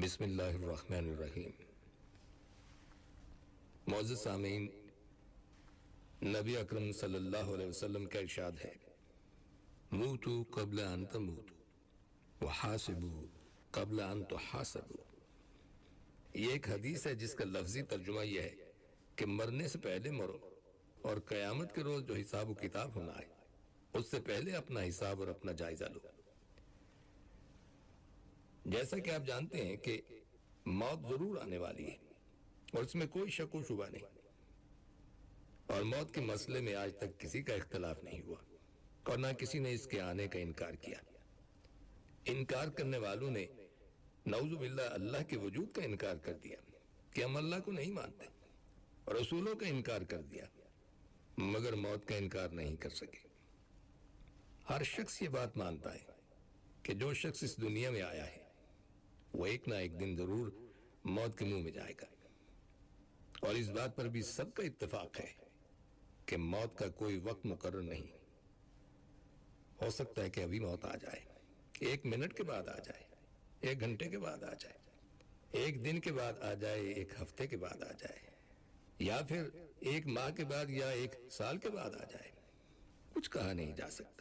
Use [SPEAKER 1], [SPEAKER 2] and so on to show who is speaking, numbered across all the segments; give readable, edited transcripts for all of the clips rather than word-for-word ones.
[SPEAKER 1] بسم اللہ الرحمن الرحیم۔ معزز سامعین، نبی اکرم صلی اللہ علیہ وسلم کا ارشاد ہے، موتوا قبل ان تموتوا وحاسبوا قبل ان تحاسبوا۔ یہ ایک حدیث ہے جس کا لفظی ترجمہ یہ ہے کہ مرنے سے پہلے مرو اور قیامت کے روز جو حساب و کتاب ہونا ہے اس سے پہلے اپنا حساب اور اپنا جائزہ لو۔ جیسا کہ آپ جانتے ہیں کہ موت ضرور آنے والی ہے اور اس میں کوئی شک و شبہ نہیں، اور موت کے مسئلے میں آج تک کسی کا اختلاف نہیں ہوا اور نہ کسی نے اس کے آنے کا انکار کیا۔ انکار کرنے والوں نے نعوذ باللہ اللہ کے وجود کا انکار کر دیا کہ ہم اللہ کو نہیں مانتے، اور رسولوں کا انکار کر دیا مگر موت کا انکار نہیں کر سکے۔ ہر شخص یہ بات مانتا ہے کہ جو شخص اس دنیا میں آیا ہے وہ ایک نہ ایک دن ضرور موت کے منہ میں جائے گا، اور اس بات پر بھی سب کا اتفاق ہے کہ موت کا کوئی وقت مقرر نہیں۔ ہو سکتا ہے کہ ابھی موت آ جائے، 1 منٹ کے بعد آ جائے، 1 گھنٹے کے بعد آ جائے، 1 دن کے بعد آ جائے، 1 ہفتے کے بعد آ جائے، یا پھر 1 ماہ کے بعد یا 1 سال کے بعد آ جائے، کچھ کہا نہیں جا سکتا۔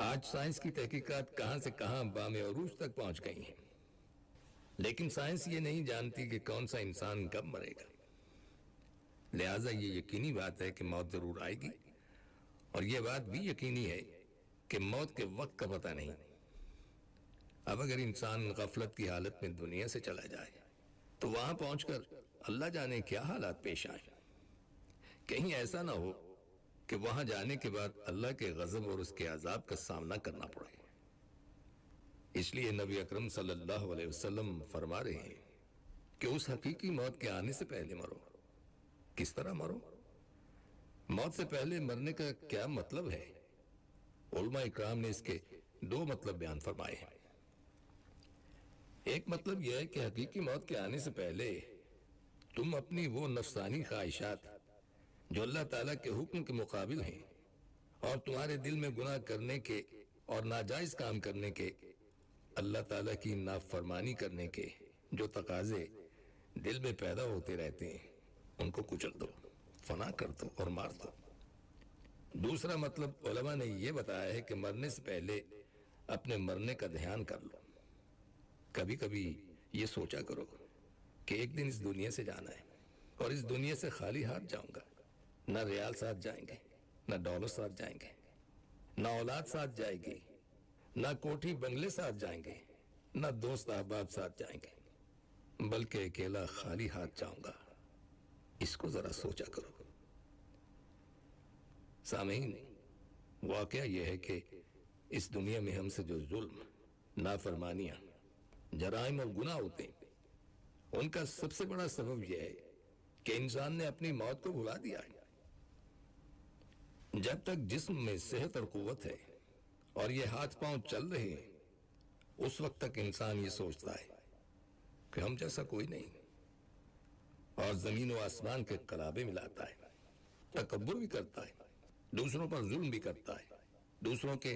[SPEAKER 1] آج سائنس کی تحقیقات کہاں سے کہاں بام عروج تک پہنچ گئی ہیں، لیکن سائنس یہ نہیں جانتی کہ کون سا انسان کب مرے گا۔ لہٰذا یہ یقینی بات ہے کہ موت ضرور آئے گی، اور یہ بات بھی یقینی ہے کہ موت کے وقت کا پتہ نہیں۔ اب اگر انسان غفلت کی حالت میں دنیا سے چلا جائے تو وہاں پہنچ کر اللہ جانے کیا حالات پیش آئیں۔ کہیں ایسا نہ ہو کہ وہاں جانے کے بعد اللہ کے غضب اور اس کے عذاب کا سامنا کرنا پڑے۔ اس لیے نبی اکرم صلی اللہ علیہ وسلم فرما رہے ہیں کہ اس حقیقی موت کے آنے سے پہلے مرو۔ کس طرح مرو؟ موت سے پہلے مرنے کا کیا مطلب ہے؟ علماء اکرام نے اس کے 2 مطلب بیان فرمائے ہیں۔ ایک مطلب یہ ہے کہ حقیقی موت کے آنے سے پہلے تم اپنی وہ نفسانی خواہشات جو اللہ تعالیٰ کے حکم کے مقابل ہیں اور تمہارے دل میں گناہ کرنے کے اور ناجائز کام کرنے کے، اللہ تعالیٰ کی نافرمانی کرنے کے جو تقاضے دل میں پیدا ہوتے رہتے ہیں ان کو کچل دو، فنا کر دو اور مار دو۔ دوسرا مطلب علماء نے یہ بتایا ہے کہ مرنے سے پہلے اپنے مرنے کا دھیان کر لو۔ کبھی کبھی یہ سوچا کرو کہ ایک دن اس دنیا سے جانا ہے اور اس دنیا سے خالی ہاتھ جاؤں گا۔ نہ ریال ساتھ جائیں گے، نہ ڈالر ساتھ جائیں گے، نہ اولاد ساتھ جائے گی، نہ کوٹھی بنگلے ساتھ جائیں گے، نہ دوست احباب ساتھ جائیں گے، بلکہ اکیلا خالی ہاتھ جاؤں گا۔ اس کو ذرا سوچا کرو۔ سامعین، واقعہ یہ ہے کہ اس دنیا میں ہم سے جو ظلم، نافرمانیاں، جرائم اور گناہ ہوتے ہیں ان کا سب سے بڑا سبب یہ ہے کہ انسان نے اپنی موت کو بھلا دیا ہے۔ جب تک جسم میں صحت اور قوت ہے اور یہ ہاتھ پاؤں چل رہے ہیں اس وقت تک انسان یہ سوچتا ہے کہ ہم جیسا کوئی نہیں، اور زمین و آسمان کے قلابے ملاتا ہے، تکبر بھی کرتا ہے، دوسروں پر ظلم بھی کرتا ہے، دوسروں کے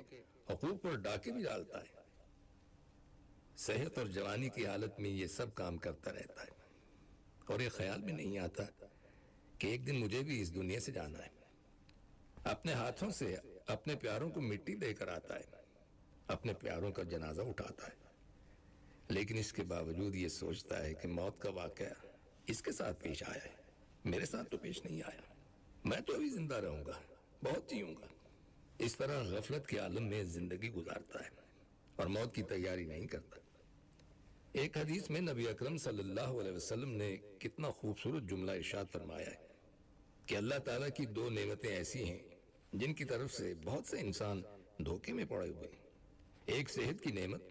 [SPEAKER 1] حقوق پر ڈاکے بھی ڈالتا ہے۔ صحت اور جوانی کی حالت میں یہ سب کام کرتا رہتا ہے، اور یہ خیال بھی نہیں آتا کہ ایک دن مجھے بھی اس دنیا سے جانا ہے۔ اپنے ہاتھوں سے اپنے پیاروں کو مٹی دے کر آتا ہے، اپنے پیاروں کا جنازہ اٹھاتا ہے، لیکن اس کے باوجود یہ سوچتا ہے کہ موت کا واقعہ اس کے ساتھ پیش آیا ہے، میرے ساتھ تو پیش نہیں آیا، میں تو ابھی زندہ رہوں گا، بہت جیوں گا۔ اس طرح غفلت کے عالم میں زندگی گزارتا ہے اور موت کی تیاری نہیں کرتا۔ ایک حدیث میں نبی اکرم صلی اللہ علیہ وسلم نے کتنا خوبصورت جملہ ارشاد فرمایا ہے کہ اللہ تعالیٰ کی 2 نعمتیں ایسی ہیں جن کی طرف سے بہت سے انسان دھوکے میں پڑے ہوئے ہیں۔ ایک صحت کی نعمت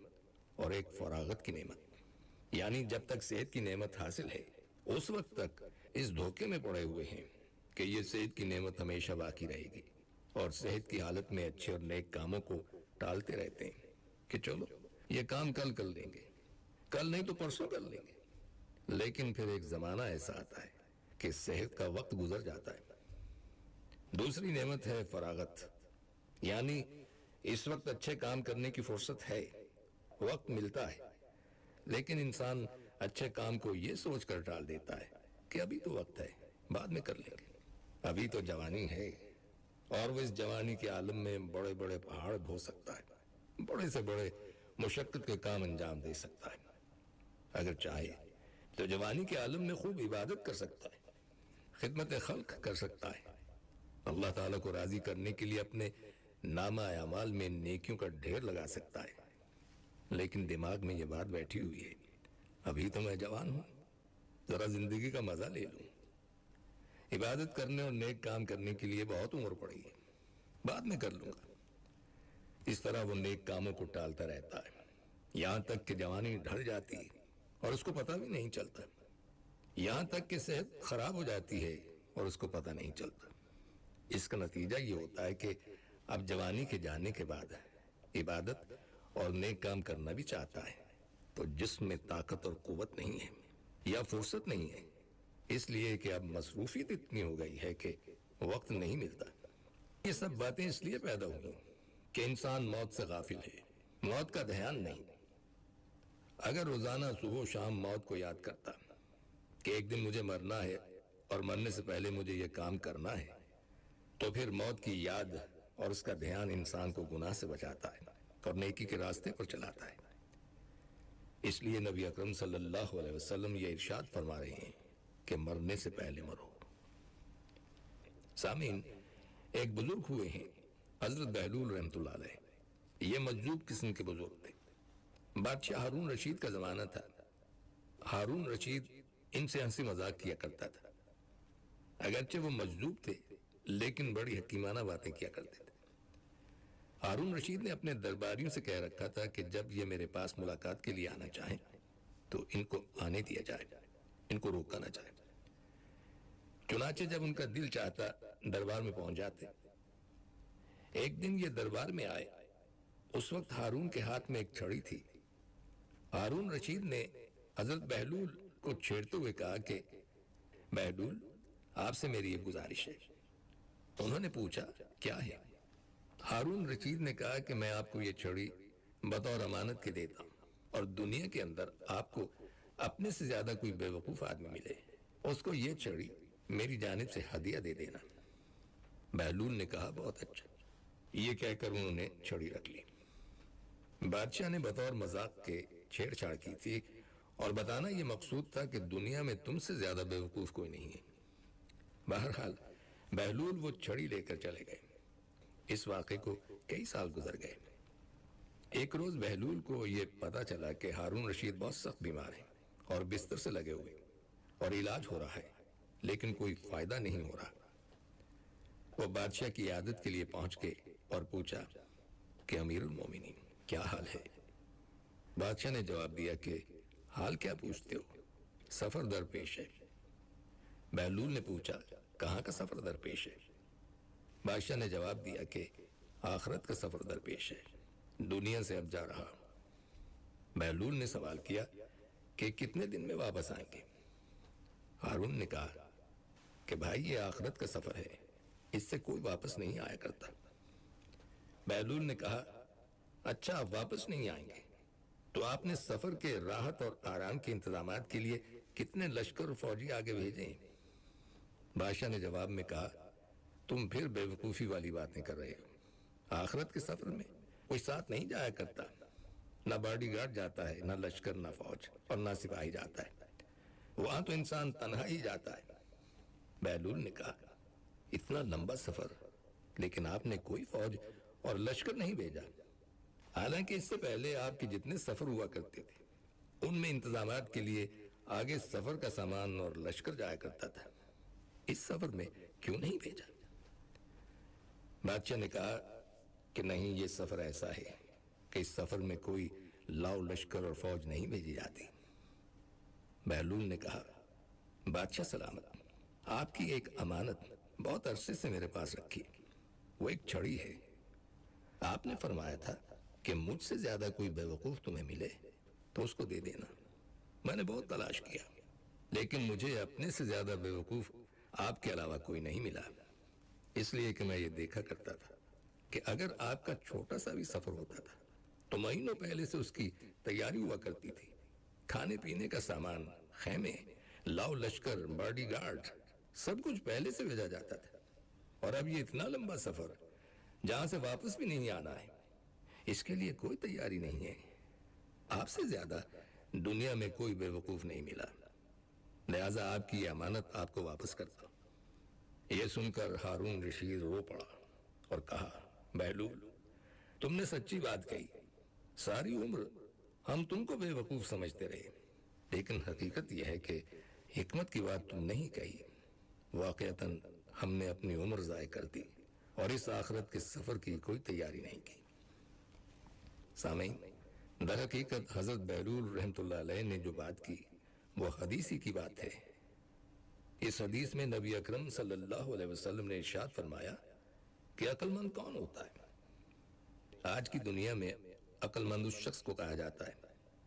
[SPEAKER 1] اور ایک فراغت کی نعمت، یعنی جب تک صحت کی نعمت حاصل ہے اس وقت تک اس دھوکے میں پڑے ہوئے ہیں کہ یہ صحت کی نعمت ہمیشہ باقی رہے گی، اور صحت کی حالت میں اچھے اور نیک کاموں کو ٹالتے رہتے ہیں کہ چلو یہ کام کل کر لیں گے، کل نہیں تو پرسوں کر لیں گے۔ لیکن پھر ایک زمانہ ایسا آتا ہے کہ صحت کا وقت گزر جاتا ہے۔ دوسری نعمت ہے فراغت، یعنی اس وقت اچھے کام کرنے کی فرصت ہے، وقت ملتا ہے، لیکن انسان اچھے کام کو یہ سوچ کر ٹال دیتا ہے کہ ابھی تو وقت ہے، بعد میں کر لیں گے، ابھی تو جوانی ہے، اور وہ اس جوانی کے عالم میں بڑے بڑے پہاڑ ڈھو سکتا ہے، بڑے سے بڑے مشقت کے کام انجام دے سکتا ہے۔ اگر چاہے تو جوانی کے عالم میں خوب عبادت کر سکتا ہے، خدمت خلق کر سکتا ہے، اللہ تعالیٰ کو راضی کرنے کے لیے اپنے نامہ اعمال میں نیکیوں کا ڈھیر لگا سکتا ہے، لیکن دماغ میں یہ بات بیٹھی ہوئی ہے، ابھی تو میں جوان ہوں، ذرا زندگی کا مزہ لے لوں، عبادت کرنے اور نیک کام کرنے کے لیے بہت عمر پڑی ہے، بعد میں کر لوں گا۔ اس طرح وہ نیک کاموں کو ٹالتا رہتا ہے، یہاں تک کہ جوانی ڈھل جاتی ہے اور اس کو پتہ بھی نہیں چلتا، یہاں تک کہ صحت خراب ہو جاتی ہے اور اس کو پتہ نہیں چلتا۔ اس کا نتیجہ یہ ہوتا ہے کہ اب جوانی کے جانے کے بعد عبادت اور نیک کام کرنا بھی چاہتا ہے تو جسم میں طاقت اور قوت نہیں ہے یا فرصت نہیں ہے، اس لیے کہ اب مصروفیت اتنی ہو گئی ہے کہ وقت نہیں ملتا۔ یہ سب باتیں اس لیے پیدا ہوئی کہ انسان موت سے غافل ہے، موت کا دھیان نہیں۔ اگر روزانہ صبح و شام موت کو یاد کرتا کہ ایک دن مجھے مرنا ہے اور مرنے سے پہلے مجھے یہ کام کرنا ہے، تو پھر موت کی یاد اور اس کا دھیان انسان کو گناہ سے بچاتا ہے اور نیکی کے راستے پر چلاتا ہے۔ اس لیے نبی اکرم صلی اللہ علیہ وسلم یہ ارشاد فرما رہے ہیں کہ مرنے سے پہلے مرو۔ سامعین، ایک بزرگ ہوئے ہیں حضرت بہلول رحمۃ اللہ علیہ، یہ مجذوب قسم کے بزرگ تھے۔ بادشاہ ہارون رشید کا زمانہ تھا۔ ہارون رشید ان سے ہنسی مذاق کیا کرتا تھا، اگرچہ وہ مجذوب تھے لیکن بڑی حکیمانہ باتیں کیا کرتے تھے۔ ہارون رشید نے اپنے درباریوں سے کہہ رکھا تھا کہ جب یہ میرے پاس ملاقات کے لیے آنا چاہیں تو ان کو آنے دیا جائے، ان کو روکا نہ جائے۔ چنانچہ جب ان کا دل چاہتا دربار میں پہنچ جاتے۔ ایک دن یہ دربار میں آئے، اس وقت ہارون کے ہاتھ میں ایک چھڑی تھی۔ ہارون رشید نے حضرت بہلول کو چھیڑتے ہوئے کہا کہ بہلول، آپ سے میری ایک گزارش ہے۔ انہوں نے پوچھا کیا ہے؟ ہارون رشید نے کہا کہ میں آپ کو یہ چھڑی بطور امانت کے دیتا ہوں، اور دنیا کے اندر آپ کو اپنے سے زیادہ کوئی بے وقوف آدمی ملے اس کو یہ چھڑی میری جانب سے ہدیہ دے دینا۔ بہلول نے کہا بہت اچھا۔ یہ کہہ کر انہوں نے چھڑی رکھ لی۔ بادشاہ نے بطور مذاق کے چھیڑ چھاڑ کی تھی اور بتانا یہ مقصود تھا کہ دنیا میں تم سے زیادہ بے وقوف کوئی نہیں ہے۔ بہرحال بہلول وہ چھڑی لے کر چلے گئے۔ اس واقعے کو کئی سال گزر گئے۔ ایک روز بہلول کو یہ پتا چلا کہ ہارون رشید بہت سخت بیمار ہیں اور بستر سے لگے ہوئے اور علاج ہو رہا ہے، لیکن کوئی فائدہ نہیں ہو رہا۔ وہ بادشاہ کی عیادت کے لیے پہنچ گئے اور پوچھا کہ امیر المومنین کیا حال ہے؟ بادشاہ نے جواب دیا کہ حال کیا پوچھتے ہو، سفر درپیش ہے۔ بہلول نے پوچھا کہاں کا سفر درپیش ہے؟ بادشاہ نے جواب دیا کہ آخرت کا سفر درپیش ہے، دنیا سے اب جا رہا ہوں۔ بہلول نے سوال کیا کہ کتنے دن میں واپس آئیں گے؟ ہارون نے کہا کہ بھائی یہ آخرت کا سفر ہے، اس سے کوئی واپس نہیں آیا کرتا۔ بہلول نے کہا اچھا آپ واپس نہیں آئیں گے تو آپ نے سفر کے راحت اور آرام کے انتظامات کے لیے کتنے لشکر اور فوجی آگے بھیجے ہیں؟ بادشاہ نے جواب میں کہا تم پھر بے وقوفی والی باتیں کر رہے ہو، آخرت کے سفر میں کوئی ساتھ نہیں جایا کرتا، نہ باڈی گارڈ جاتا ہے، نہ لشکر، نہ فوج اور نہ سپاہی جاتا ہے، وہاں تو انسان تنہا ہی جاتا ہے۔ بہلول نے کہا اتنا لمبا سفر لیکن آپ نے کوئی فوج اور لشکر نہیں بھیجا، حالانکہ اس سے پہلے آپ کے جتنے سفر ہوا کرتے تھے ان میں انتظامات کے لیے آگے سفر کا سامان اور لشکر جایا کرتا تھا، اس سفر میں کیوں نہیں بھیجا؟ بادشاہ نے کہا کہ نہیں، یہ سفر ایسا ہے کہ اس سفر میں کوئی لاؤ لشکر اور فوج نہیں بھیجی جاتی۔ بہلول نے کہا بادشاہ سلامت، آپ کی ایک امانت بہت عرصے سے میرے پاس رکھی، وہ ایک چھڑی ہے۔ آپ نے فرمایا تھا کہ مجھ سے زیادہ کوئی بے وقوف تمہیں ملے تو اس کو دے دینا۔ میں نے بہت تلاش کیا لیکن مجھے اپنے سے زیادہ بے وقوف آپ کے علاوہ کوئی نہیں ملا، اس لیے کہ میں یہ دیکھا کرتا تھا کہ اگر آپ کا چھوٹا سا بھی سفر ہوتا تھا تو مہینوں پہلے سے اس کی تیاری ہوا کرتی تھی، کھانے پینے کا سامان، خیمے، لاؤ لشکر، باڈی گارڈ، سب کچھ پہلے سے بھیجا جاتا تھا۔ اور اب یہ اتنا لمبا سفر جہاں سے واپس بھی نہیں آنا ہے، اس کے لیے کوئی تیاری نہیں ہے۔ آپ سے زیادہ دنیا میں کوئی بے وقوف نہیں ملا، لہذا آپ کی یہ امانت آپ کو واپس کرتا ہوں۔ یہ سن کر ہارون رشید رو پڑا اور کہا، بہلول، تم نے سچی بات کہی، ساری عمر ہم تم کو بے وقوف سمجھتے رہے، لیکن حقیقت یہ ہے کہ حکمت کی بات تم نہیں کہی۔ واقعتاً ہم نے اپنی عمر ضائع کر دی اور اس آخرت کے سفر کی کوئی تیاری نہیں کی۔ سامعین، در حقیقت حضرت بہلول رحمۃ اللہ علیہ نے جو بات کی وہ حدیثی کی بات ہے۔ اس حدیث میں نبی اکرم صلی اللہ علیہ وسلم نے ارشاد فرمایا کہ عقل مند کون ہوتا ہے؟ آج کی دنیا میں عقل مند اس شخص کو کہا جاتا ہے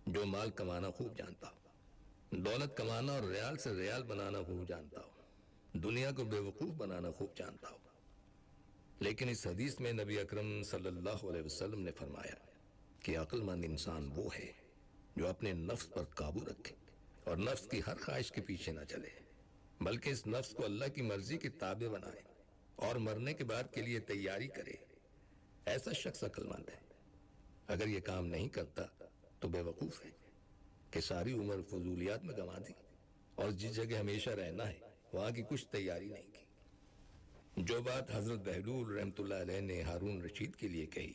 [SPEAKER 1] جو مال کمانا خوب جانتا ہو، دولت کمانا اور ریال سے ریال بنانا خوب جانتا ہو، دنیا کو بے وقوف بنانا خوب جانتا ہو۔ لیکن اس حدیث میں نبی اکرم صلی اللہ علیہ وسلم نے فرمایا کہ عقل مند انسان وہ ہے جو اپنے نفس پر قابو رکھے اور نفس کی ہر خواہش کے پیچھے نہ چلے، بلکہ اس نفس کو اللہ کی مرضی کے تابع بنائے اور مرنے کے بعد کے لیے تیاری کرے۔ ایسا شخص عقل مند ہے۔ اگر یہ کام نہیں کرتا تو بے وقوف ہے کہ ساری عمر فضولیات میں گنوا دی اور جس جگہ ہمیشہ رہنا ہے وہاں کی کچھ تیاری نہیں کی۔ جو بات حضرت بہلول رحمۃ اللہ علیہ نے ہارون رشید کے لیے کہی،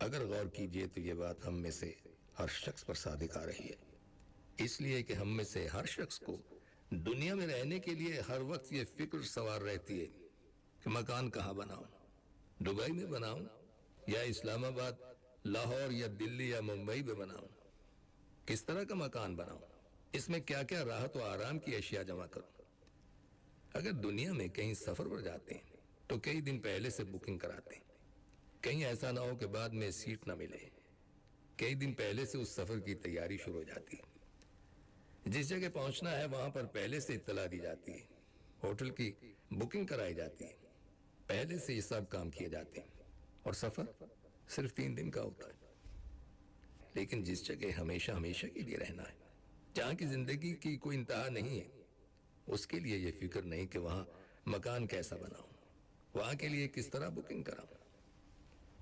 [SPEAKER 1] اگر غور کیجئے تو یہ بات ہم میں سے ہر شخص پر صادق آ رہی ہے، اس لیے کہ ہم میں سے ہر شخص کو دنیا میں رہنے کے لیے ہر وقت یہ فکر سوار رہتی ہے کہ مکان کہاں بناؤں، دبئی میں بناؤں یا اسلام آباد، لاہور یا دلی یا ممبئی میں بناؤں، کس طرح کا مکان بناؤں، اس میں کیا کیا راحت و آرام کی اشیاء جمع کروں۔ اگر دنیا میں کہیں سفر پر جاتے ہیں تو کئی دن پہلے سے بکنگ کراتے ہیں، کہیں ایسا نہ ہو کہ بعد میں سیٹ نہ ملے، کئی دن پہلے سے اس سفر کی تیاری شروع ہو جاتی ہے۔ جس جگہ پہنچنا ہے وہاں پر پہلے سے اطلاع دی جاتی ہے، ہوٹل کی بکنگ کرائی جاتی ہے، پہلے سے یہ سب کام کیے جاتے ہیں اور سفر صرف 3 دن کا ہوتا ہے۔ لیکن جس جگہ ہمیشہ کے لیے رہنا ہے، جہاں کی زندگی کی کوئی انتہا نہیں ہے، اس کے لیے یہ فکر نہیں کہ وہاں مکان کیسا بناؤں، وہاں کے لیے کس طرح بکنگ کراؤں۔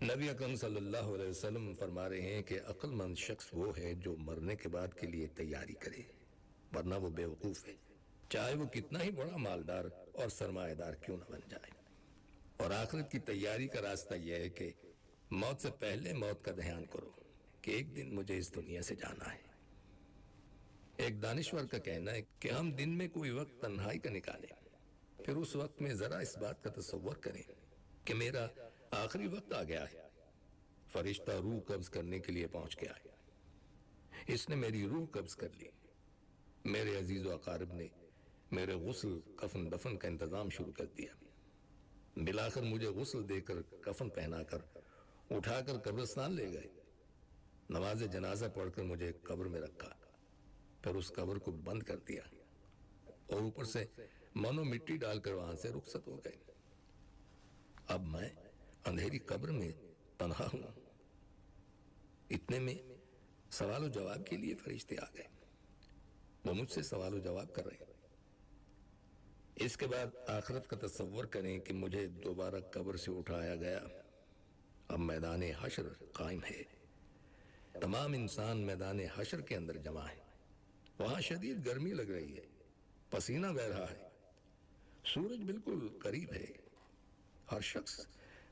[SPEAKER 1] نبی اکرم صلی اللہ علیہ وسلم فرما رہے ہیں کہ عقل مند شخص وہ ہے جو مرنے کے بعد کے لیے تیاری کرے، ورنہ وہ بے وقوف ہے، چاہے وہ کتنا ہی بڑا مالدار اور سرمایہ دار کیوں نہ بن جائے۔ اور آخرت کی تیاری کا راستہ یہ ہے کہ موت سے پہلے موت کا دھیان کرو کہ ایک دن مجھے اس دنیا سے جانا ہے۔ ایک دانشور کا کہنا ہے کہ ہم دن میں کوئی وقت تنہائی کا نکالیں، پھر اس وقت میں ذرا اس بات کا تصور کریں کہ میرا آخری وقت آ گیا ہے، فرشتہ روح قبض کرنے کے لیے پہنچ گیا ہے، اس نے میری روح قبض کر لی، میرے عزیز و اقارب نے میرے غسل کفن دفن کا انتظام شروع کر دیا، بلاخر مجھے غسل دے کر کفن پہنا کر اٹھا کر قبرستان لے گئے، نماز جنازہ پڑھ کر مجھے قبر میں رکھا، پھر اس قبر کو بند کر دیا اور اوپر سے منو مٹی ڈال کر وہاں سے رخصت ہو گئے۔ اب میں اندھیری قبر میں تنہا ہوں۔ اتنے میں سوال و جواب کے لیے فرشتے آ گئے، وہ مجھ سے سوال و جواب کر رہے ہیں۔ اس کے بعد آخرت کا تصور کریں کہ مجھے دوبارہ قبر سے اٹھایا گیا، اب میدان حشر قائم ہے، تمام انسان میدان حشر کے اندر جمع ہے، وہاں شدید گرمی لگ رہی ہے، پسینہ بہہ رہا ہے، سورج بالکل قریب ہے، ہر شخص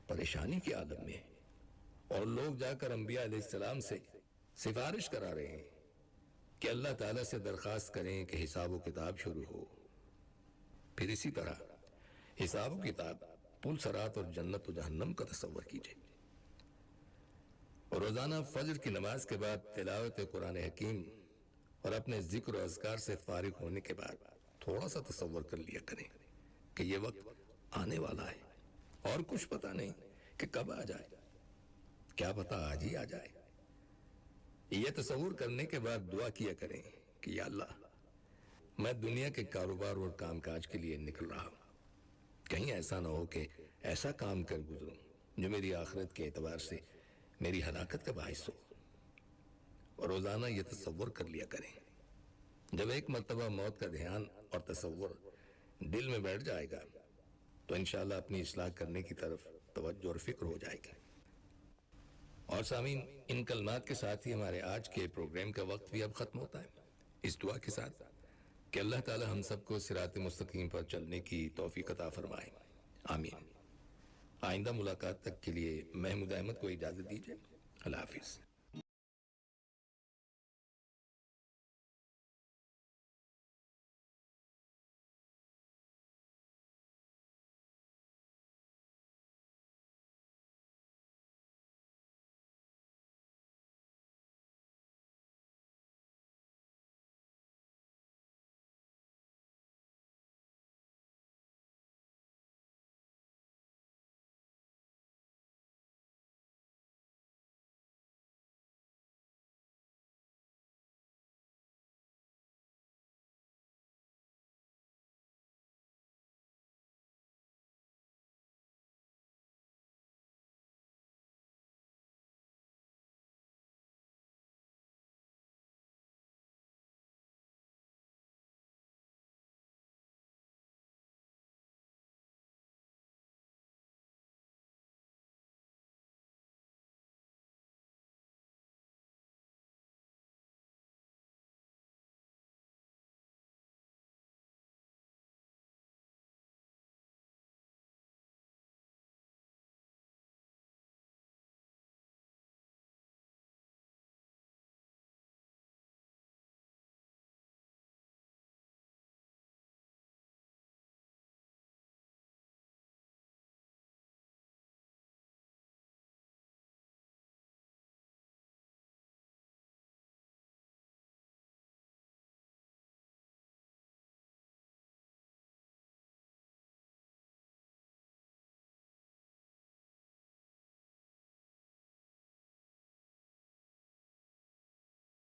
[SPEAKER 1] پریشانی کی عالم میں ہے، اور لوگ جا کر انبیاء علیہ السلام سے سفارش کرا رہے ہیں کہ اللہ تعالیٰ سے درخواست کریں کہ حساب و کتاب شروع ہو۔ پھر اسی طرح حساب و کتاب، پل صراط اور جنت و جہنم کا تصور کیجئے۔ اور روزانہ فجر کی نماز کے بعد تلاوت قرآن حکیم اور اپنے ذکر و اذکار سے فارغ ہونے کے بعد تھوڑا سا تصور کر لیا کریں کہ یہ وقت آنے والا ہے اور کچھ پتہ نہیں کہ کب آ جائے، کیا پتہ آج ہی آ جائے۔ یہ تصور کرنے کے بعد دعا کیا کریں کہ یا اللہ، میں دنیا کے کاروبار اور کام کاج کے لیے نکل رہا ہوں، کہیں ایسا نہ ہو کہ ایسا کام کر گزروں جو میری آخرت کے اعتبار سے میری ہلاکت کا باعث ہو۔ اور روزانہ یہ تصور کر لیا کریں جب ایک مرتبہ موت کا دھیان اور تصور دل میں بیٹھ جائے گا تو انشاءاللہ اپنی اصلاح کرنے کی طرف توجہ اور فکر ہو جائے گی۔ اور سامعین، ان کلمات کے ساتھ ہی ہمارے آج کے پروگرام کا وقت بھی اب ختم ہوتا ہے، اس دعا کے ساتھ کہ اللہ تعالی ہم سب کو صراط مستقیم پر چلنے کی توفیق عطا فرمائے، آمین۔ آئندہ ملاقات تک کے لیے محمود احمد کو اجازت دیجیے، اللہ حافظ۔